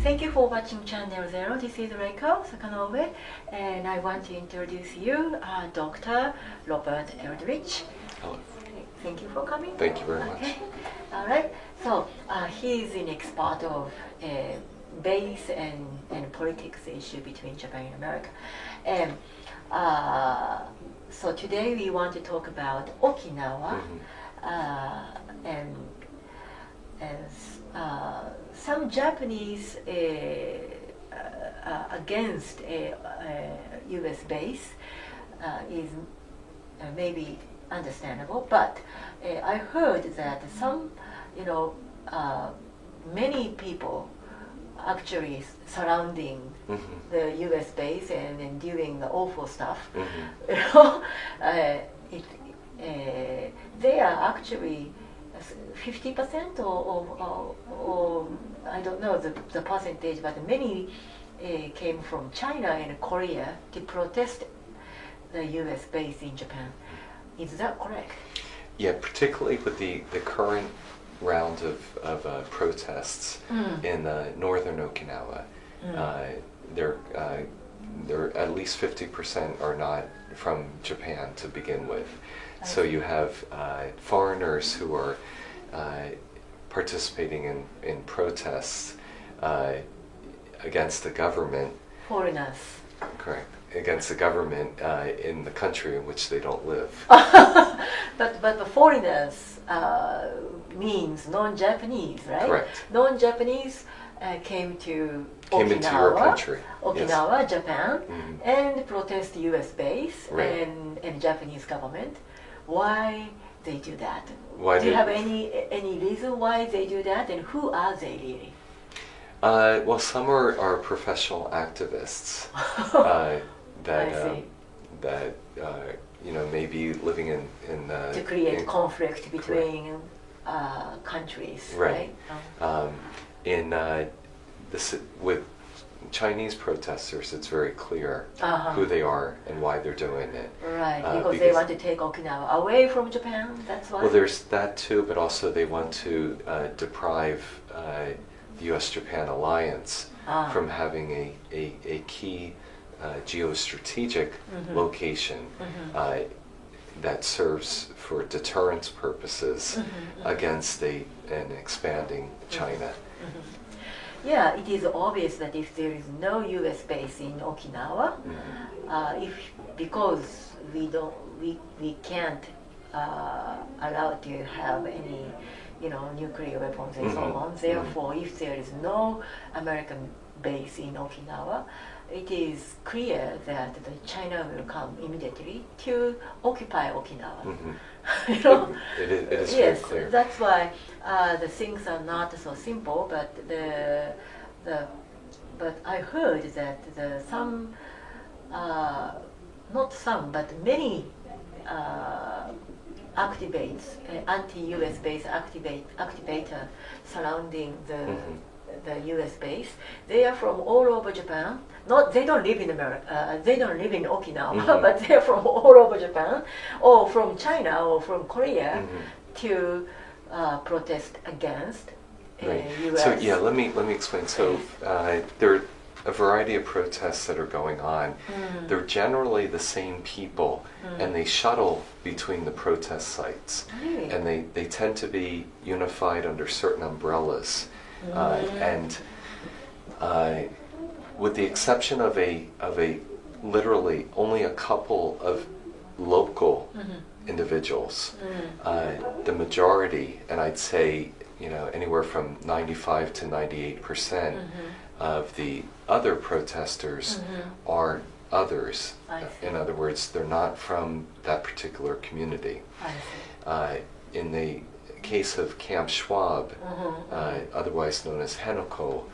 Thank you for watching Channel Zero. This is Reiko, Sakano Ube, and I want to introduce you, Dr. Robert Eldridge. Hello. Thank you for coming. Thank you very much. All right. So he is an expert of base and politics issue between Japan and America. And so today we want to talk about Okinawa, and some Japanese against a U.S. base is maybe understandable, but I heard that some, many people actually surrounding the U.S. base and doing the awful stuff. They are actually 50% or I don't know the percentage, but many came from China and Korea to protest the U.S. base in Japan. Is that correct? Yeah, particularly with the current round of protests in northern Okinawa. There at least 50% are not from Japan to begin with. So you have foreigners who are participating in protests against the government. Foreigners. Correct. Against the government in the country in which they don't live. But the foreigners means non-Japanese, right? Correct. Non-Japanese came to into your country. Okinawa, Yes. Japan, and protest U.S. base and Japanese government. Why they do that? Do you have any reason why they do that, and who are they really? Well, some are professional activists that maybe living in to create conflict between countries, right? With Chinese protesters, it's very clear who they are and why they're doing it. Right, because they want to take Okinawa away from Japan. That's why. Well, there's that too, but also they want to deprive the U.S.-Japan alliance from having a key geostrategic location that serves for deterrence purposes against an expanding China. Yeah, it is obvious that if there is no U.S. base in Okinawa, because we can't allow to have any nuclear weapons and so on. Therefore, if there is no American base in Okinawa, it is clear that China will come immediately to occupy Okinawa. It is very clear. That's why the things are not so simple. But but I heard that some, not some, but many activates, anti-U.S. base activator surrounding the U.S. base. They are from all over Japan. They don't live in America. They don't live in Okinawa, but they are from all over Japan, or from China, or from Korea, to protest against U.S. So yeah, let me explain. So there are a variety of protests that are going on. They're generally the same people, and they shuttle between the protest sites, and they tend to be unified under certain umbrellas. And with the exception of a literally only a couple of local individuals, the majority, and I'd say anywhere from 95 to 98% of the other protesters are others. In other words, they're not from that particular community. In the case of Camp Schwab, otherwise known as Henoko,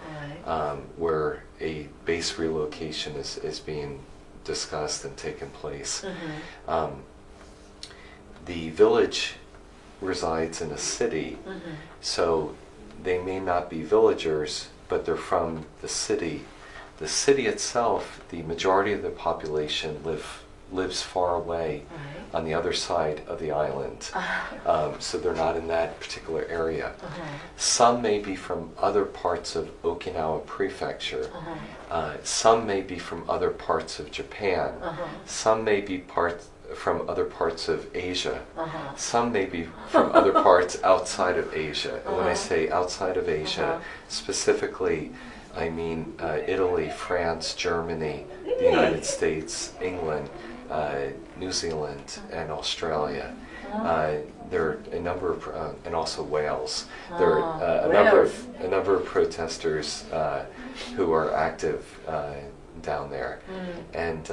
where a base relocation is being discussed and taken place. The village resides in a city, so they may not be villagers, but they're from the city. The city itself, the majority of the population live lives far away on the other side of the island, so they're not in that particular area. Some may be from other parts of Okinawa Prefecture. Some may be from other parts of Japan. Some may be from other parts of Asia. Some may be from other parts outside of Asia. And when I say outside of Asia, specifically, I mean Italy, France, Germany, the United States, England, New Zealand, and Australia. There are a number of, and also Wales. There are a number of protesters who are active down there, and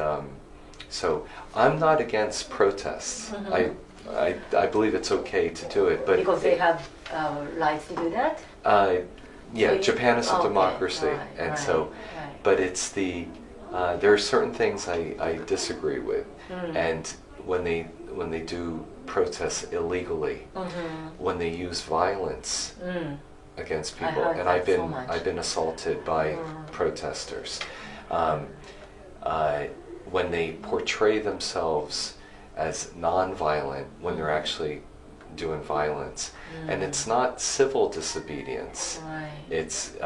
so I'm not against protests. I believe it's okay to do it, but because they have rights to do that. Yeah, Japan is a democracy, and so, but it's the there are certain things I disagree with, and when they do protests illegally, when they use violence against people, and I've been assaulted by protesters, when they portray themselves as non-violent when they're actually doing violence, and it's not civil disobedience. It's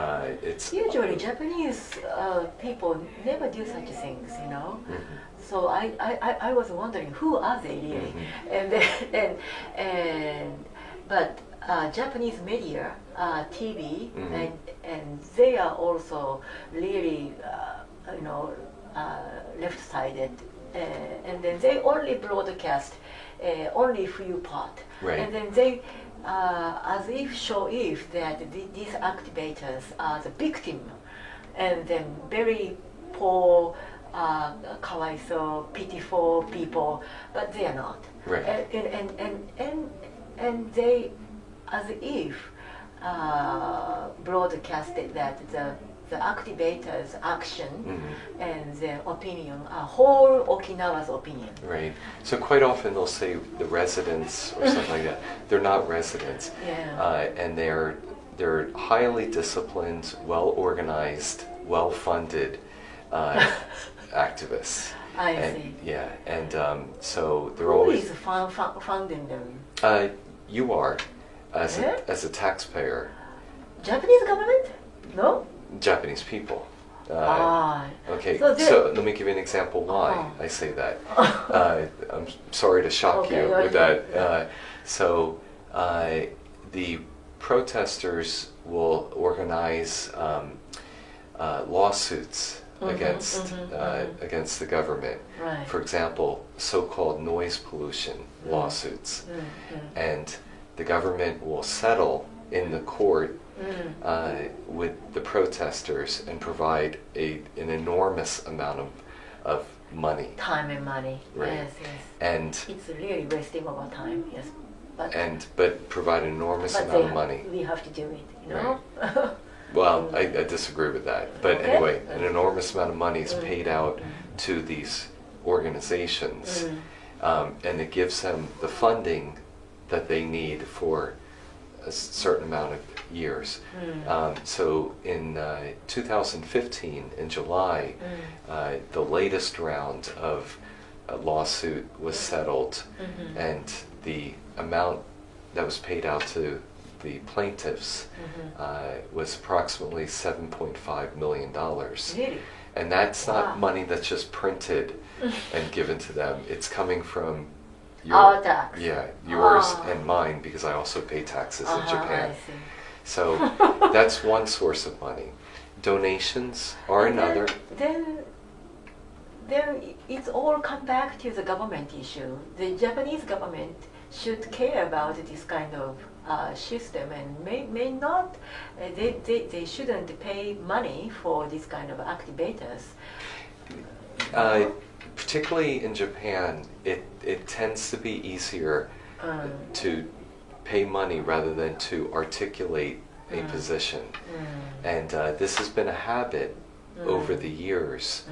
usually Japanese people never do such things, you know. So I was wondering who are they really, but Japanese media, TV, and they are also really left-sided, and then they only broadcast only few part, and then they as if show if that these activators are the victim, and then very poor, kawaiso, pitiful people, but they are not. And they as if broadcasted that the activators' action and their opinion are whole Okinawa's opinion. Right. So quite often they'll say the residents or something like that. They're not residents, and they're highly disciplined, well organized, well funded activists. I see. Yeah, and so they're Who always. is funding them? You are, as a taxpayer. Japanese government? No. Japanese people. Okay, So let me give you an example why I say that. I'm sorry to shock you with that. So the protesters will organize lawsuits against the government. For example, so-called noise pollution lawsuits, and the government will settle in the court with the protesters and provide an enormous amount of money. Time and money. Right. Yes. And it's really wasting of our time. Yes. But provide an enormous amount of money. We have to do it, you know. Right. Well, I disagree with that. But anyway, an enormous amount of money is paid out to these organizations, and it gives them the funding that they need for a certain amount of years. So in 2015, in July, the latest round of a lawsuit was settled, and the amount that was paid out to the plaintiffs was approximately $7.5 million. Really? And that's not money that's just printed and given to them. It's coming from our tax. Yeah, yours and mine, because I also pay taxes in Japan. I see. So that's one source of money. Donations are another. Then it's all come back to the government issue. The Japanese government should care about this kind of system, and may not. They shouldn't pay money for this kind of activators. Particularly in Japan, it tends to be easier to pay money rather than to articulate a position. And this has been a habit over the years.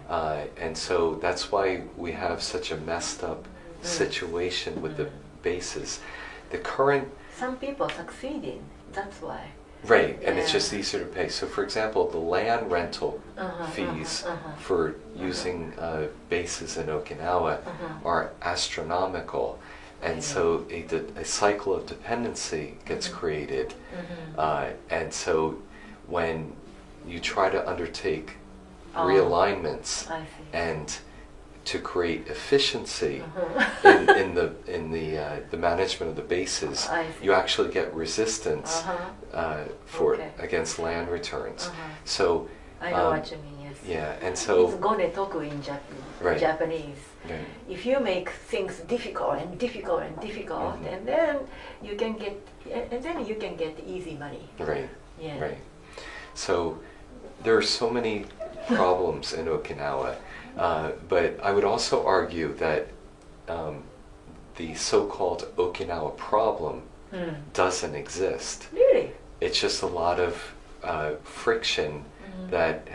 And so that's why we have such a messed up situation with the bases. The current... Some people succeeding, that's why. Right, and it's Yeah. just easier to pay. So, for example, the land rental fees for using bases in Okinawa are astronomical. And so a cycle of dependency gets created. And so when you try to undertake realignments I see. and to create efficiency in the management of the bases, I see. you actually get resistance for Okay. against land returns. So I know what you mean, yes. yeah, and It's so gonetoku in Right. Japanese. Right. If you make things difficult and difficult and difficult, and then you can get easy money. right, Yeah. right. So there are so many problems in Okinawa, but I would also argue that the so-called Okinawa problem doesn't exist. Really? It's just a lot of friction that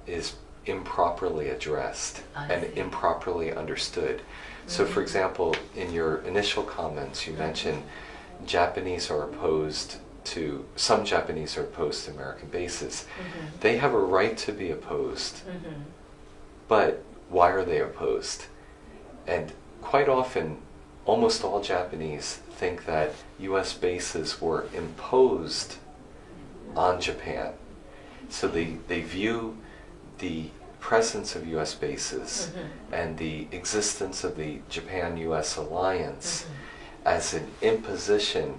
is improperly addressed I and see. improperly understood. So, for example, in your initial comments, you mentioned some Japanese are opposed to American bases. They have a right to be opposed, but why are they opposed? And quite often, almost all Japanese think that US bases were imposed on Japan. So they view the presence of US bases and the existence of the Japan-US alliance as an imposition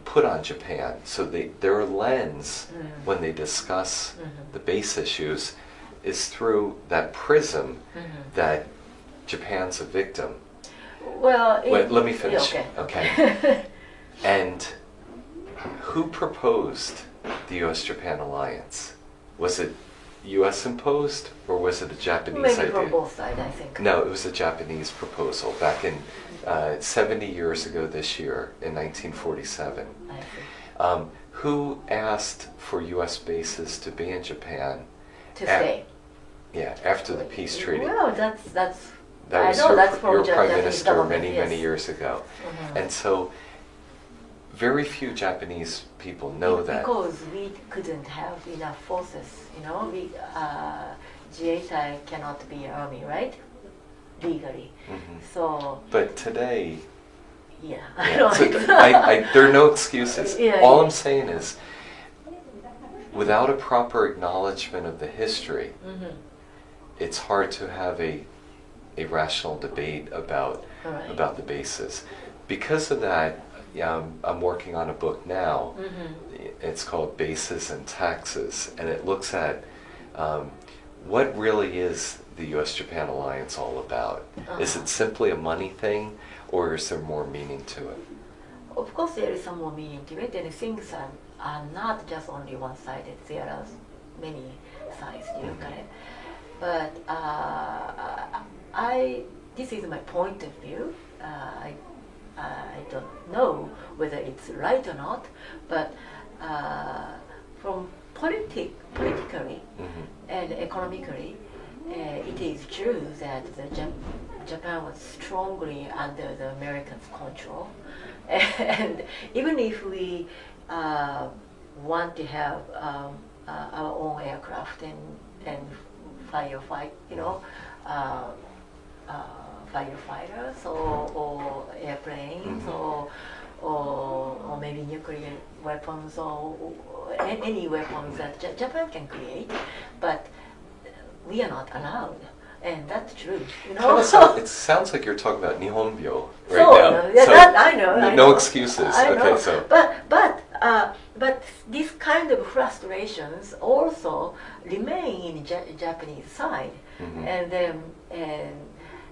put on Japan. So their lens, when they discuss the base issues, is through that prism that Japan's a victim. Well, Wait, let me finish. Yeah, Okay. And who proposed the US-Japan alliance? Was it US imposed, or was it a Japanese maybe idea? from both sides, I think. No, it was a Japanese proposal back in 70 years ago this year, in 1947. I see. Who asked for US bases to be in Japan? To stay. Yeah, after the peace treaty. Well, that's. That I was know that's from your prime Japanese minister government, many, yes. many years ago. And so very few Japanese people know that. Because we couldn't have enough forces, we Jieitai cannot be army, right? Legally. So But today, yeah, yeah, so there are no excuses. Yeah, All yeah. I'm saying is, without a proper acknowledgement of the history, it's hard to have a rational debate about Right. the basis. Because of that, I'm working on a book now. It's called Bases and Taxes, and it looks at what really is the U.S.-Japan alliance all about. Is it simply a money thing, or is there more meaning to it? Of course, there is some more meaning to it, and things are not just only one-sided. There are many sides you look at it. But this is my point of view. I don't know whether it's right or not, but from politically and economically, it is true that Japan was strongly under the Americans' control, and even if we want to have our own aircraft and firefight, firefighters or airplanes or maybe nuclear weapons or any weapons that Japan can create, but we are not allowed, and that's true. It sounds like you're talking about Nihonbyo right now. Yeah, So, that I know. No excuses. I know. Okay, so But this kind of frustrations also remain in Japanese side, and then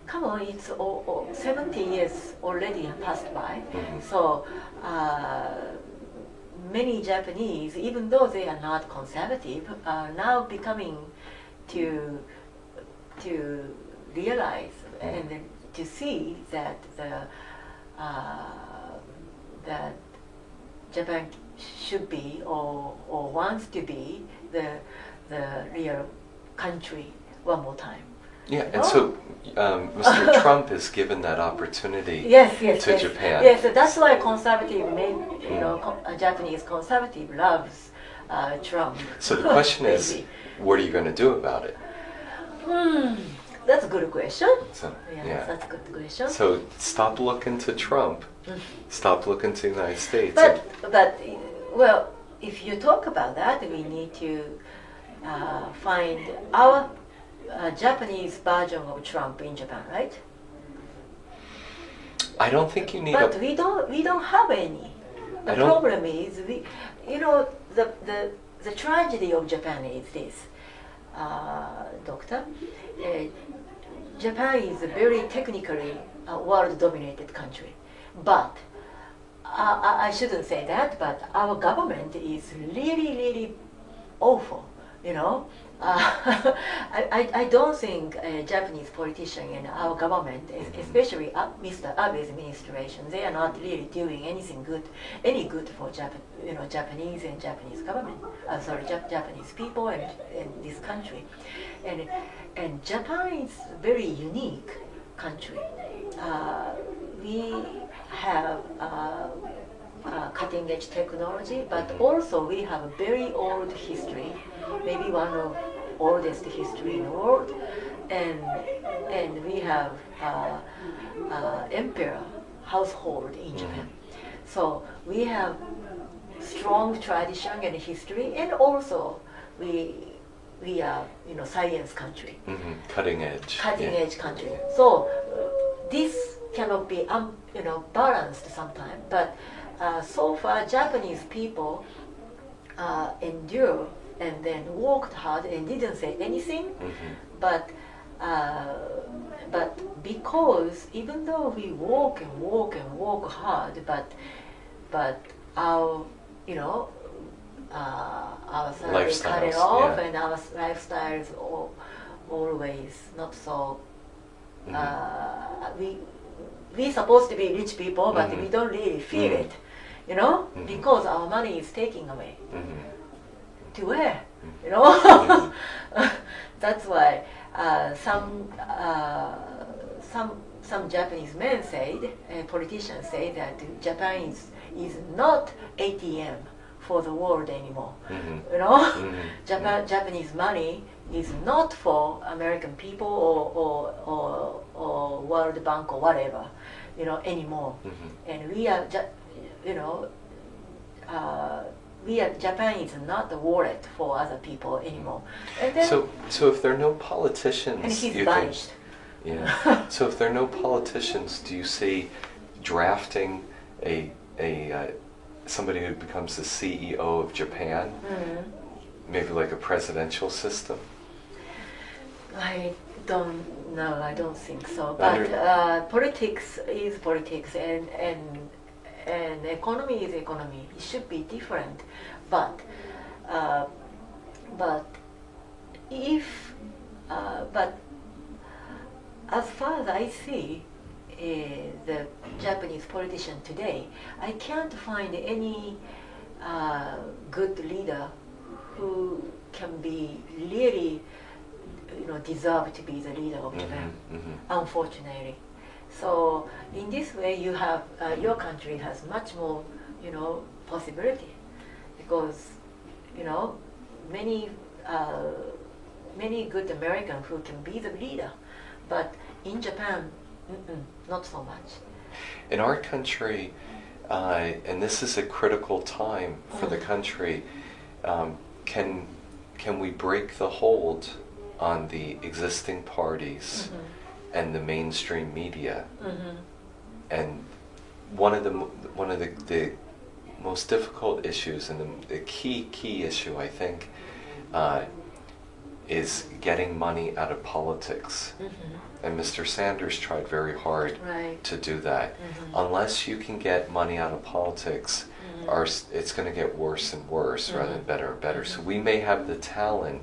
come on, it's 70 years already passed by. So many Japanese, even though they are not conservative, are now becoming to realize and to see that that Japan should be or wants to be the real country one more time. Yeah, you and know? so Mr. Trump is given that opportunity Yes, to Japan. Yes, that's why conservative, Japanese conservative loves Trump. So the question is, Maybe. what are you going to do about it? That's a good question. So, Yes, that's a good question. So stop looking to Trump. Stop looking to the United States. But well, if you talk about that, we need to find our Japanese version of Trump in Japan, right? I don't think you need But we don't have any. The problem is the tragedy of Japan is this, Doctor. Japan is a very technically world-dominated country, but I shouldn't say that. But our government is really awful. I don't think a Japanese politician and our government, especially Mr. Abe's administration, they are not really doing any good for Japanese and Japanese government. Japanese people and this country, and Japan is a very unique country. We have cutting edge technology, but also we have a very old history, maybe one of oldest history in the world, and we have emperor household in Japan. So we have strong tradition and history, and also we are science country, cutting edge edge country. So this cannot be balanced sometimes, but so far Japanese people endure and then worked hard and didn't say anything, but because even though we work hard, but our our salary cut it off, and our lifestyle is always not so. We supposed to be rich people, but we don't really feel it, because our money is taken away. To where, That's why some Japanese men politicians say that Japan is not ATM for the world anymore. Japanese money is not for American people or World Bank or whatever, anymore. And Japan is not a wallet for other people anymore. And then, so if there are no politicians, and he's vanished. So if there are no politicians, do you see drafting somebody who becomes the CEO of Japan, maybe like a presidential system? I don't know. I don't think so. But politics is politics, and economy is economy. It should be different. But as far as I see the Japanese politician today, I can't find any good leader who can be really, deserve to be the leader of Japan. Unfortunately. So in this way, you have your country has much more, possibility, because, many good Americans who can be the leader, but in Japan, not so much. In our country, and this is a critical time for the country, can we break the hold on the existing parties and the mainstream media? And one of the most difficult issues, and the key issue, I think, is getting money out of politics. And Mr. Sanders tried very hard to do that. Unless you can get money out of politics, it's going to get worse and worse rather than better and better. So we may have the talent,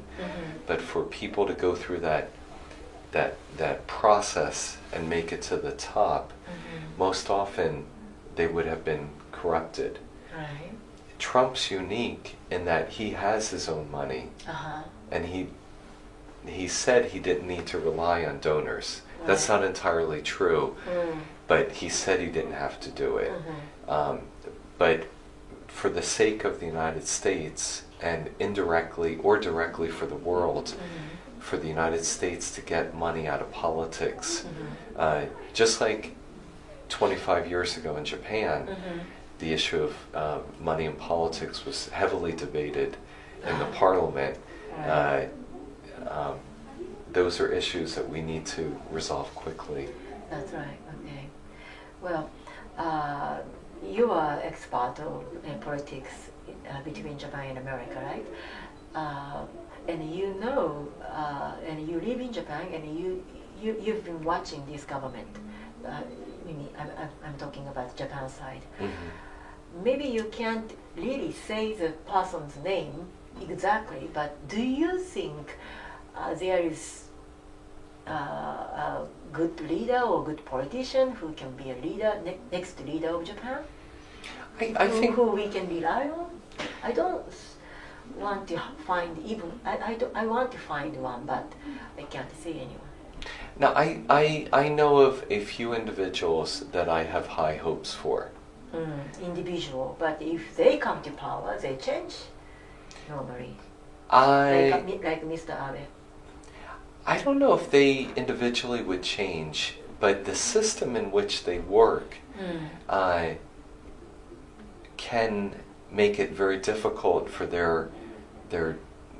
but for people to go through that process and make it to the top, most often they would have been corrupted. Trump's unique in that he has his own money, and he said he didn't need to rely on donors. That's not entirely true, but he said he didn't have to do it. But for the sake of the United States, and indirectly or directly for the world, for the United States to get money out of politics, just like 25 years ago in Japan, the issue of money in politics was heavily debated in the parliament. Those are issues that we need to resolve quickly. That's right. Okay. Well, you are expert in politics between Japan and America, right? And you know, and you live in Japan, and you've been watching this government. I'm talking about Japan side. Maybe you can't really say the person's name exactly, but do you think there is a good leader or good politician who can be a leader, next leader of Japan? I think who we can rely on? I don't want to find even. I want to find one, but I can't see anyone. Now I know of a few individuals that I have high hopes for. Individual, but if they come to power, they change normally. Like Mr. Abe. I don't know if they individually would change, but the system in which they work can make it very difficult for their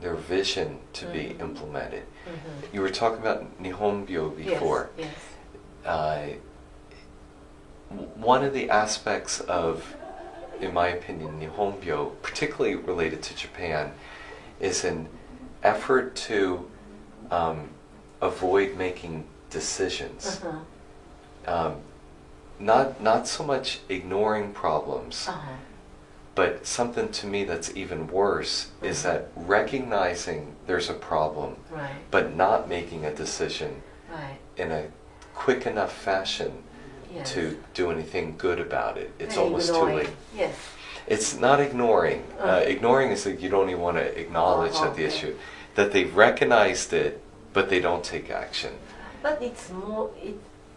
vision to be implemented. You were talking about Nihonbyo before. Yes. One of the aspects of, in my opinion, Nihonbyo, particularly related to Japan, is an effort to avoid making decisions. Not so much ignoring problems, but something to me that's even worse is that recognizing there's a problem, but not making a decision in a quick enough fashion to do anything good about it. It's almost too late. Yes. It's not ignoring. Ignoring is that you don't even want to acknowledge that the issue, that they've recognized it, but they don't take action. But it's more.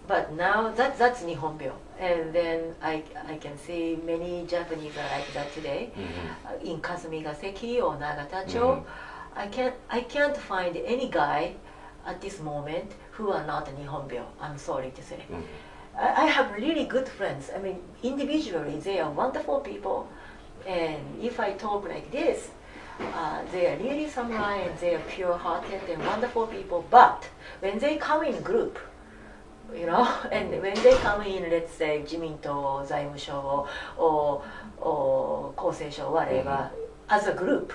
But now that's Nihonbyo, and then I can see many Japanese are like that today. In Kasumigaseki or Nagatacho, I can't find any guy at this moment who are not Nihonbyo. I'm sorry to say. I have really good friends. I mean, individually, they are wonderful people. And if I talk like this, they are really samurai and they are pure-hearted and wonderful people. But when they come in group, you know, and when they come in, let's say, Jiminto or Zaimusho or Koseisho, whatever, as a group,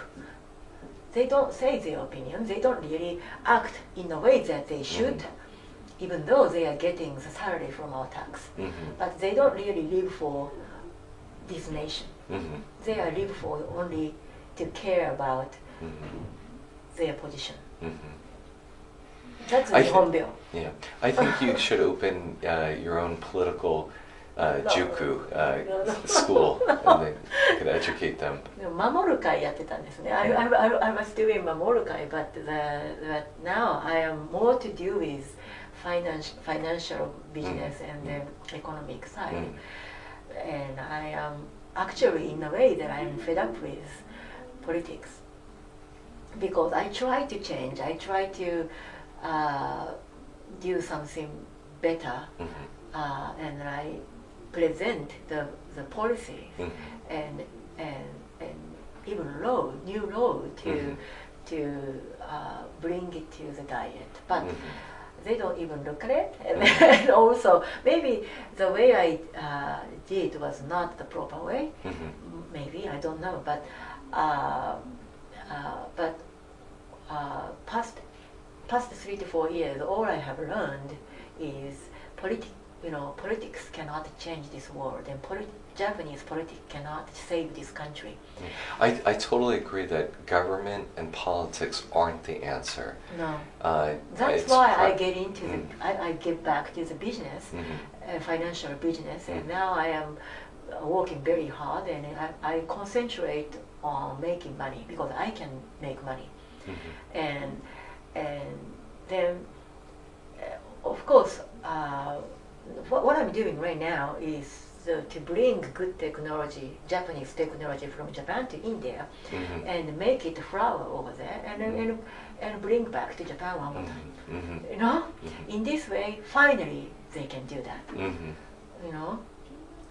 they don't say their opinion. They don't really act in a way that they should. Even though they are getting the salary from our tax. But they don't really live for this nation. They are live for only to care about their position. That's Nihonbyo. Yeah, I think you should open your own political juku school, and then you can educate them. 守る会やってたんですね。I was doing 守る会, but now I am more to do with financial business and the economic side. And I am actually, in a way, that I am fed up with politics. Because I try to change, I try to do something better, and I present the policy and even new law to bring it to the diet. But they don't even look at it, and also maybe the way I did was not the proper way. Maybe, I don't know, but past 3 to 4 years, all I have learned is politics cannot change this world, and Japanese politics cannot save this country. I totally agree that government and politics aren't the answer. No. That's why I get into I get back to the business, financial business, and now I am working very hard, and I concentrate on making money because I can make money. And And then, of course, what I'm doing right now is to bring good technology, Japanese technology from Japan to India, and make it flower over there, and bring back to Japan one more time. You know, in this way, finally they can do that. You know,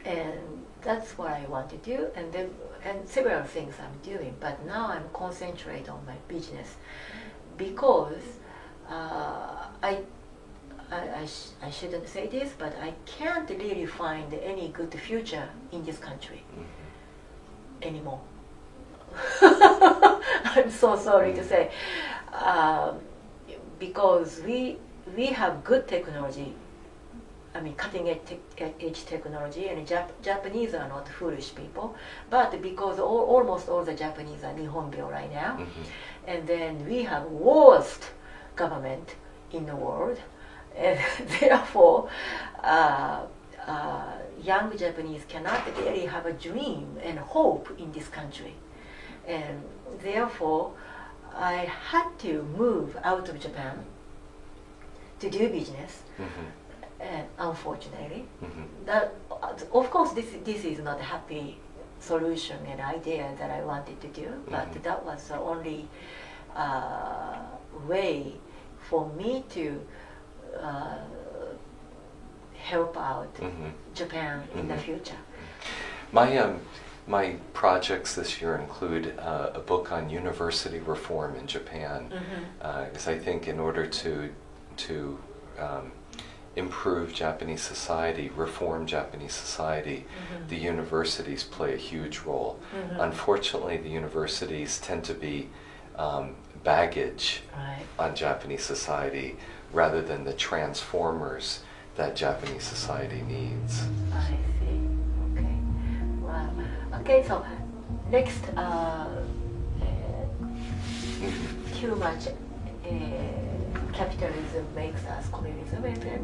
and that's what I want to do, and then several things I'm doing. But now I'm concentrate on my business because I shouldn't say this, but I can't really find any good future in this country anymore. I'm so sorry to say, because we have good technology. I mean, cutting edge technology, and Japanese are not foolish people. But because almost all the Japanese are Nihonbyo right now, and then we have worst government in the world, and therefore young Japanese cannot really have a dream and hope in this country, and therefore I had to move out of Japan to do business. And unfortunately, that of course this is not a happy solution and idea that I wanted to do, but that was the only way for me to help out Japan in the future. My projects this year include a book on university reform in Japan, because I think in order to improve Japanese society, reform Japanese society, the universities play a huge role. Unfortunately, the universities tend to be baggage on Japanese society rather than the transformers that Japanese society needs. I see. Okay. Wow. Okay, so next, too much capitalism makes us communism, and then